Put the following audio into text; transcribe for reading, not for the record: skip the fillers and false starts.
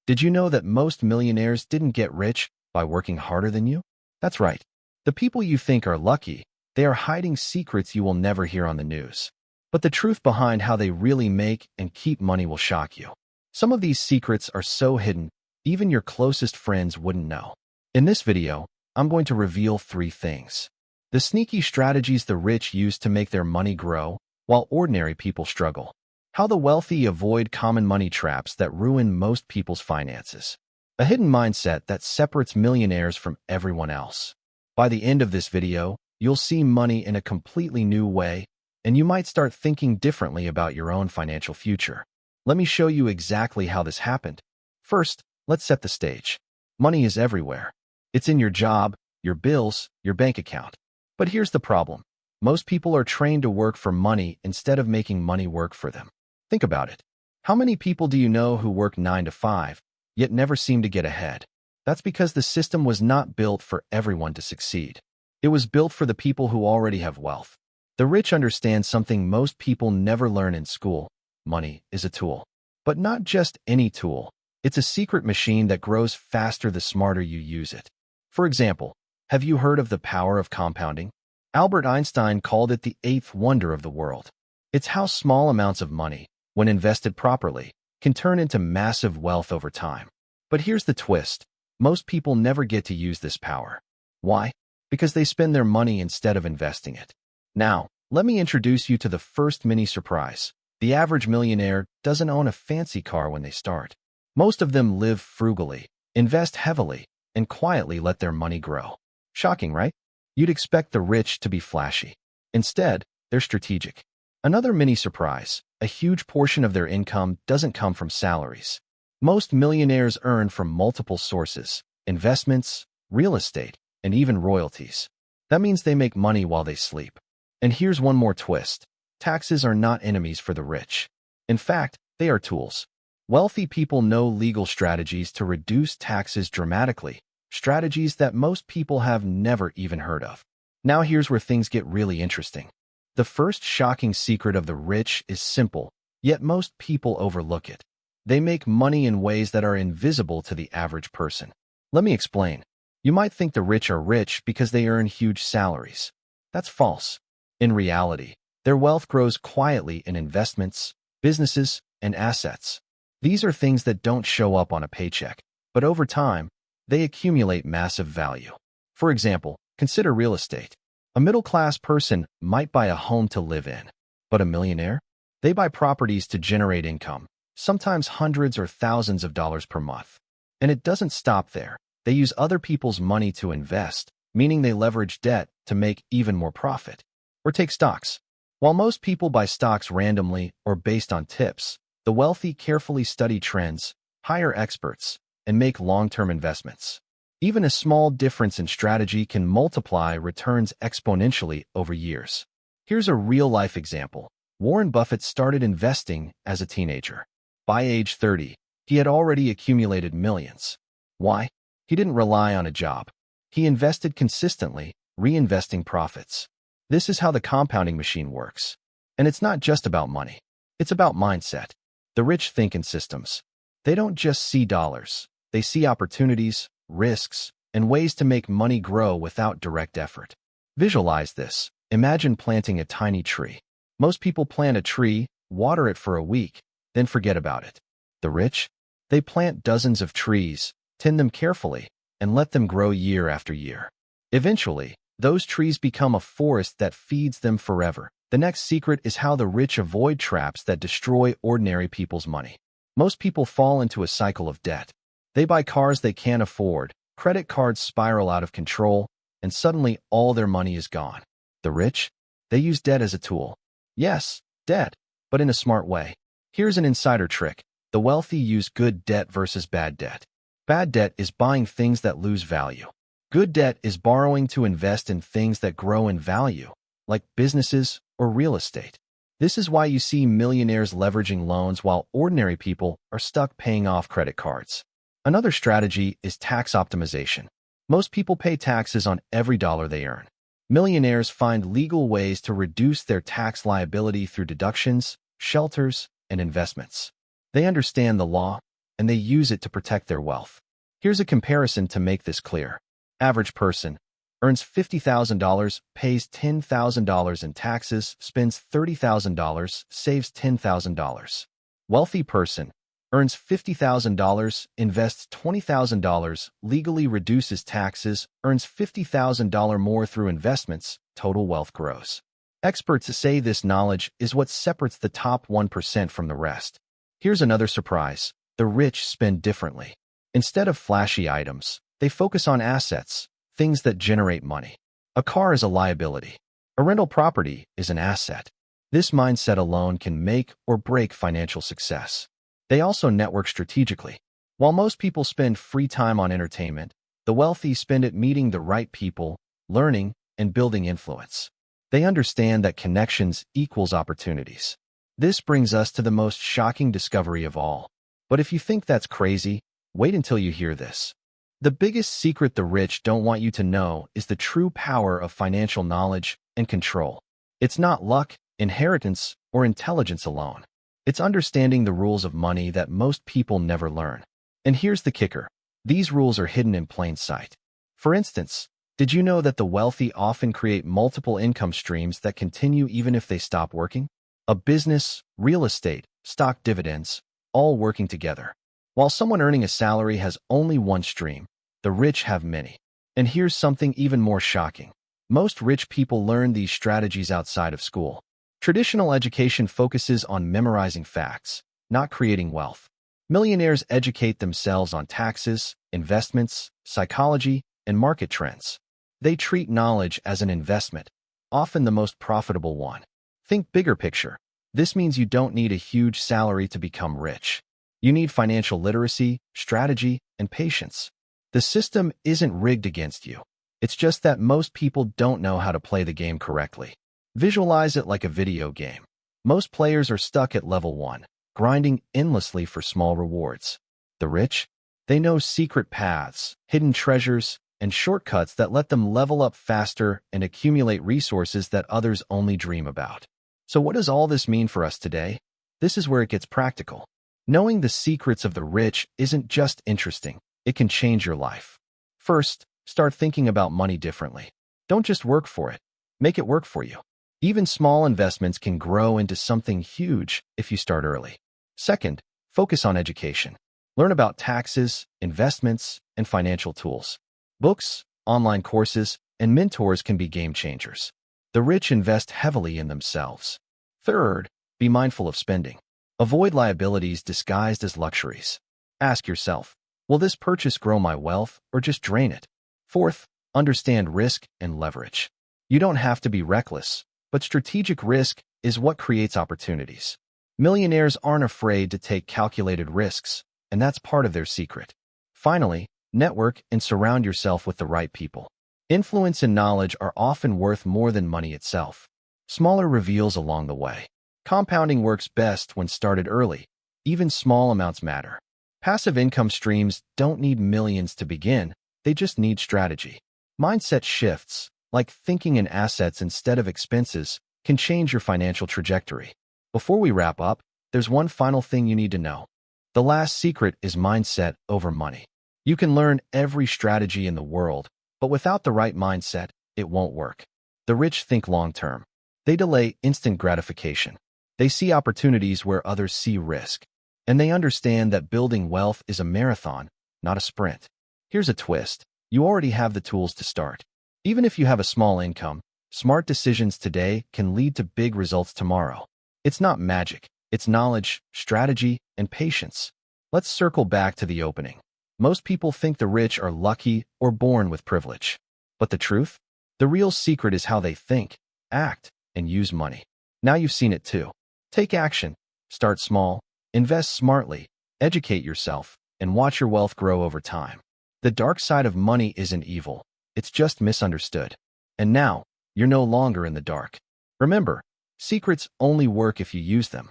Did you know that most millionaires didn't get rich by working harder than you? That's right. The people you think are lucky, they are hiding secrets you will never hear on the news. But the truth behind how they really make and keep money will shock you. Some of these secrets are so hidden, even your closest friends wouldn't know. In this video, I'm going to reveal 3 things. The sneaky strategies the rich use to make their money grow, while ordinary people struggle. How the wealthy avoid common money traps that ruin most people's finances. A hidden mindset that separates millionaires from everyone else. By the end of this video, you'll see money in a completely new way, and you might start thinking differently about your own financial future. Let me show you exactly how this happened. First, let's set the stage. Money is everywhere. It's in your job, your bills, your bank account. But here's the problem. Most people are trained to work for money instead of making money work for them. Think about it. How many people do you know who work 9 to 5, yet never seem to get ahead? That's because the system was not built for everyone to succeed. It was built for the people who already have wealth. The rich understand something most people never learn in school. Money is a tool. But not just any tool. It's a secret machine that grows faster the smarter you use it. For example, have you heard of the power of compounding? Albert Einstein called it the 8th wonder of the world. It's how small amounts of money, when invested properly, can turn into massive wealth over time. But here's the twist. Most people never get to use this power. Why? Because they spend their money instead of investing it. Now, let me introduce you to the first mini surprise. The average millionaire doesn't own a fancy car when they start. Most of them live frugally, invest heavily, and quietly let their money grow. Shocking, right? You'd expect the rich to be flashy. Instead, they're strategic. Another mini surprise. A huge portion of their income doesn't come from salaries. Most millionaires earn from multiple sources, investments, real estate, and even royalties. That means they make money while they sleep. And here's one more twist. Taxes are not enemies for the rich. In fact, they are tools. Wealthy people know legal strategies to reduce taxes dramatically, strategies that most people have never even heard of. Now here's where things get really interesting. The first shocking secret of the rich is simple, yet most people overlook it. They make money in ways that are invisible to the average person. Let me explain. You might think the rich are rich because they earn huge salaries. That's false. In reality, their wealth grows quietly in investments, businesses, and assets. These are things that don't show up on a paycheck, but over time, they accumulate massive value. For example, consider real estate. A middle-class person might buy a home to live in, but a millionaire? They buy properties to generate income, sometimes hundreds or thousands of dollars per month. And it doesn't stop there. They use other people's money to invest, meaning they leverage debt to make even more profit. Or take stocks. While most people buy stocks randomly or based on tips, the wealthy carefully study trends, hire experts, and make long-term investments. Even a small difference in strategy can multiply returns exponentially over years. Here's a real-life example. Warren Buffett started investing as a teenager. By age 30, he had already accumulated millions. Why? He didn't rely on a job. He invested consistently, reinvesting profits. This is how the compounding machine works. And it's not just about money. It's about mindset. The rich think in systems. They don't just see dollars. They see opportunities, risks, and ways to make money grow without direct effort. Visualize this. Imagine planting a tiny tree. Most people plant a tree, water it for a week, then forget about it. The rich? They plant dozens of trees, tend them carefully, and let them grow year after year. Eventually, those trees become a forest that feeds them forever. The next secret is how the rich avoid traps that destroy ordinary people's money. Most people fall into a cycle of debt. They buy cars they can't afford, credit cards spiral out of control, and suddenly all their money is gone. The rich? They use debt as a tool. Yes, debt, but in a smart way. Here's an insider trick. The wealthy use good debt versus bad debt. Bad debt is buying things that lose value. Good debt is borrowing to invest in things that grow in value, like businesses or real estate. This is why you see millionaires leveraging loans while ordinary people are stuck paying off credit cards. Another strategy is tax optimization. Most people pay taxes on every dollar they earn. Millionaires find legal ways to reduce their tax liability through deductions, shelters, and investments. They understand the law. and they use it to protect their wealth. Here's a comparison to make this clear. Average person earns $50,000, pays $10,000 in taxes, spends $30,000, saves $10,000. Wealthy person earns $50,000, invests $20,000, legally reduces taxes, earns $50,000 more through investments, total wealth grows. Experts say this knowledge is what separates the top 1% from the rest. Here's another surprise. The rich spend differently. Instead of flashy items, they focus on assets, things that generate money. A car is a liability. A rental property is an asset. This mindset alone can make or break financial success. They also network strategically. While most people spend free time on entertainment, the wealthy spend it meeting the right people, learning, and building influence. They understand that connections equals opportunities. This brings us to the most shocking discovery of all. But if you think that's crazy, wait until you hear this. The biggest secret the rich don't want you to know is the true power of financial knowledge and control. It's not luck, inheritance, or intelligence alone. It's understanding the rules of money that most people never learn. And here's the kicker. These rules are hidden in plain sight. For instance, did you know that the wealthy often create multiple income streams that continue even if they stop working? A business, real estate, stock dividends, all working together. While someone earning a salary has only one stream, the rich have many. And here's something even more shocking. Most rich people learn these strategies outside of school. Traditional education focuses on memorizing facts, not creating wealth. Millionaires educate themselves on taxes, investments, psychology, and market trends. They treat knowledge as an investment, often the most profitable one. Think bigger picture. This means you don't need a huge salary to become rich. You need financial literacy, strategy, and patience. The system isn't rigged against you. It's just that most people don't know how to play the game correctly. Visualize it like a video game. Most players are stuck at level 1, grinding endlessly for small rewards. The rich? They know secret paths, hidden treasures, and shortcuts that let them level up faster and accumulate resources that others only dream about. So what does all this mean for us today? This is where it gets practical. Knowing the secrets of the rich isn't just interesting, it can change your life. First, start thinking about money differently. Don't just work for it, make it work for you. Even small investments can grow into something huge if you start early. Second, focus on education. Learn about taxes, investments, and financial tools. Books, online courses, and mentors can be game changers. The rich invest heavily in themselves. Third, be mindful of spending. Avoid liabilities disguised as luxuries. Ask yourself, will this purchase grow my wealth or just drain it? Fourth, understand risk and leverage. You don't have to be reckless, but strategic risk is what creates opportunities. Millionaires aren't afraid to take calculated risks, and that's part of their secret. Finally, network and surround yourself with the right people. Influence and knowledge are often worth more than money itself. Smaller reveals along the way. Compounding works best when started early. Even small amounts matter. Passive income streams don't need millions to begin, they just need strategy. Mindset shifts, like thinking in assets instead of expenses, can change your financial trajectory. Before we wrap up, there's one final thing you need to know. The last secret is mindset over money. You can learn every strategy in the world, but without the right mindset, it won't work. The rich think long-term. They delay instant gratification. They see opportunities where others see risk. And they understand that building wealth is a marathon, not a sprint. Here's a twist. You already have the tools to start. Even if you have a small income, smart decisions today can lead to big results tomorrow. It's not magic. It's knowledge, strategy, and patience. Let's circle back to the opening. Most people think the rich are lucky or born with privilege. But the truth? The real secret is how they think, act, and use money. Now you've seen it too. Take action. Start small. Invest smartly. Educate yourself. And watch your wealth grow over time. The dark side of money isn't evil. It's just misunderstood. And now, you're no longer in the dark. Remember, secrets only work if you use them.